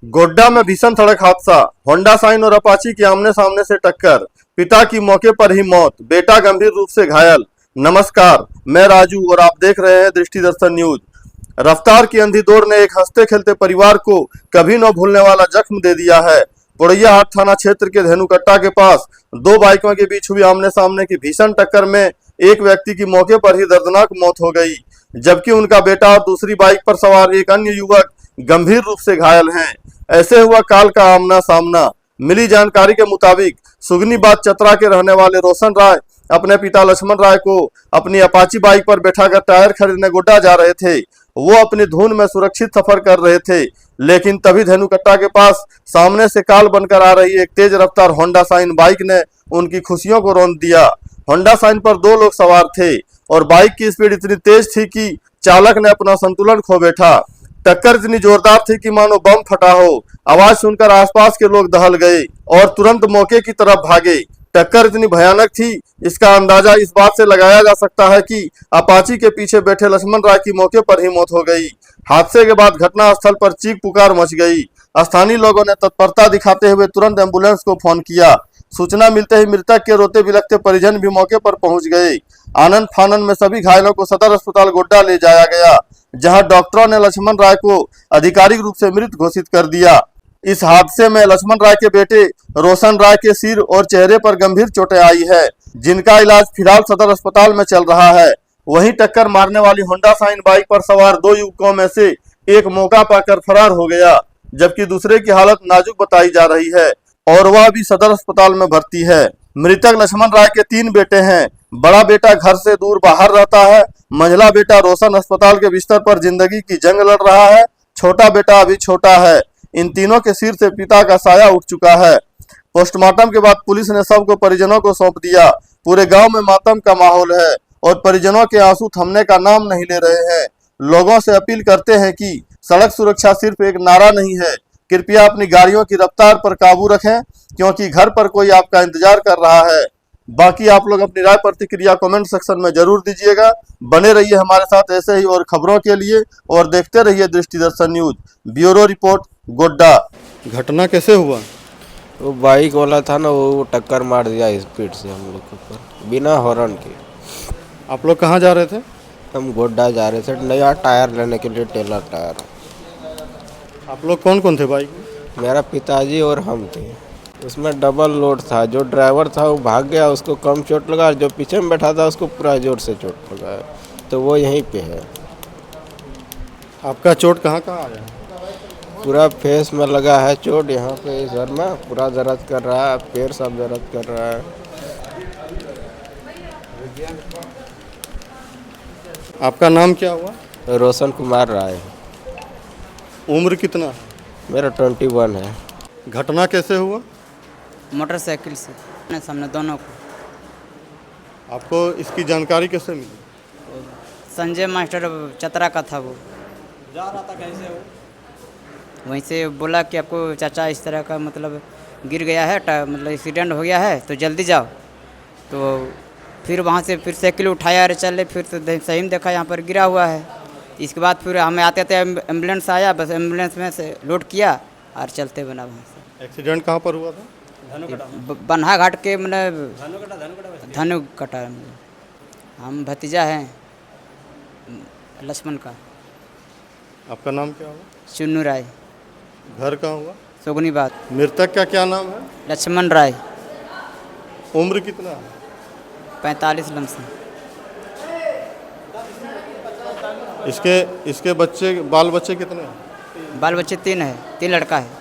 गोड्डा में भीषण सड़क हादसा, होंडा शाइन और अपाची की आमने सामने से टक्कर, पिता की मौके पर ही मौत, बेटा गंभीर रूप से घायल। नमस्कार, मैं राजू और आप देख रहे हैं दृष्टि दर्शन न्यूज। रफ्तार की अंधी दौड़ ने एक हंसते खेलते परिवार को कभी न भूलने वाला जख्म दे दिया है। पोड़ैया हाट थाना क्षेत्र के धेनुकट्टा के पास दो बाइकों के बीच हुई आमने सामने की भीषण टक्कर में एक व्यक्ति की मौके पर ही दर्दनाक मौत हो गई, जबकि उनका बेटा और दूसरी बाइक पर सवार एक अन्य युवक गंभीर रूप से घायल हैं। ऐसे हुआ काल का आमना सामना। मिली जानकारी के मुताबिक सुगनीबाद चतरा के रहने वाले रोशन राय अपने पिता लक्ष्मण राय को अपनी अपाची बाइक पर बैठाकर टायर खरीदने गोड्डा जा रहे थे। वो अपनी धुन में सुरक्षित सफर कर रहे थे, लेकिन तभी धेनुकट्टा के पास सामने से काल बनकर आ रही एक तेज रफ्तार होंडा शाइन बाइक ने उनकी खुशियों को रौंद दिया। होंडा शाइन पर दो लोग सवार थे और बाइक की स्पीड इतनी तेज थी कि चालक ने अपना संतुलन खो बैठा। टक्कर इतनी जोरदार थी कि मानो बम फटा हो। आवाज सुनकर आसपास के लोग दहल गए और तुरंत मौके की तरफ भागे। टक्कर इतनी भयानक थी, इसका अंदाजा इस बात से लगाया जा सकता है कि अपाची के पीछे बैठे लक्ष्मण राय की मौके पर ही मौत हो गई। हादसे के बाद घटनास्थल पर चीख पुकार मच गई। स्थानीय लोगों ने तत्परता दिखाते हुए तुरंत एम्बुलेंस को फोन किया। सूचना मिलते ही मृतक के रोते बिलखते परिजन भी मौके पर पहुंच गए। आनंद फानन में सभी घायलों को सदर अस्पताल गोड्डा ले जाया गया, जहां डॉक्टरों ने लक्ष्मण राय को आधिकारिक रूप से मृत घोषित कर दिया। इस हादसे में लक्ष्मण राय के बेटे रोशन राय के सिर और चेहरे पर गंभीर चोटें आई है, जिनका इलाज फिलहाल सदर अस्पताल में चल रहा है। वहीं टक्कर मारने वाली होंडा शाइन बाइक पर सवार दो युवकों में से एक मौका पाकर फरार हो गया, जबकि दूसरे की हालत नाजुक बताई जा रही है और वह भी सदर अस्पताल में भर्ती है। मृतक लक्ष्मण राय के तीन बेटे हैं। बड़ा बेटा घर से दूर बाहर रहता है। मंझला बेटा रोशन अस्पताल के बिस्तर पर जिंदगी की जंग लड़ रहा है। छोटा बेटा अभी छोटा है। इन तीनों के सिर से पिता का साया उठ चुका है। पोस्टमार्टम के बाद पुलिस ने शव को परिजनों को सौंप दिया। पूरे गांव में मातम का माहौल है और परिजनों के आंसू थमने का नाम नहीं ले रहे हैं। लोगों से अपील करते हैं कि सड़क सुरक्षा सिर्फ एक नारा नहीं है। कृपया अपनी गाड़ियों की रफ्तार पर काबू रखें, क्योंकि घर पर कोई आपका इंतजार कर रहा है। बाकी आप लोग अपनी राय प्रतिक्रिया कमेंट सेक्शन में जरूर दीजिएगा। बने रहिए हमारे साथ ऐसे ही और खबरों के लिए और देखते रहिए दृष्टि दर्शन न्यूज। Bureau report, Godda. घटना कैसे हुआ? वो बाइक वाला था ना, वो टक्कर मार दिया स्पीड से हम लोग के ऊपर बिना हॉर्न के। आप लोग कहाँ जा रहे थे? हम गोड्डा जा रहे थे नया टायर लेने के लिए, टेलर टायर। आप लोग कौन कौन थे बाइक में? मेरा पिताजी और हम थे। उसमें डबल लोड था। जो ड्राइवर था वो भाग गया, उसको कम चोट लगा। जो पीछे में बैठा था उसको पूरा जोर से चोट लगा, तो वो यहीं पे है। आपका चोट कहाँ कहाँ आया? पूरा फेस में लगा है चोट, यहाँ पे सर में पूरा दर्द कर रहा है, पैर सब दर्द कर रहा है। आपका नाम क्या हुआ? रोशन कुमार राय। उम्र कितना? मेरा 21 है। घटना कैसे हुआ? मोटरसाइकिल से सामने दोनों को। आपको इसकी जानकारी कैसे मिली? संजय मास्टर चतरा का था, वो जा रहा था कहीं से वो। वहीं से बोला कि आपको चाचा इस तरह का मतलब गिर गया है, मतलब एक्सीडेंट हो गया है, तो जल्दी जाओ। तो फिर वहाँ से फिर साइकिल उठाया और चले। फिर तो सही में देखा यहाँ पर गिरा हुआ है। इसके बाद फिर हमें आते थे एम्बुलेंस आया, बस एम्बुलेंस में से लोड किया और चलते बना वहाँ से। एक्सीडेंट कहाँ पर हुआ था? बन्हा घाट के मतलब धनुकटा। हम भतीजा हैं लक्ष्मण का। आपका नाम क्या हुआ? चुन्नू राय। घर कहाँ हुआ? सुगनीबाद। मृतक का क्या नाम है? लक्ष्मण राय। उम्र कितना है? 45 लमसम। इसके बच्चे, बाल बच्चे कितने हैं? बाल बच्चे 3 है, 3 लड़का है।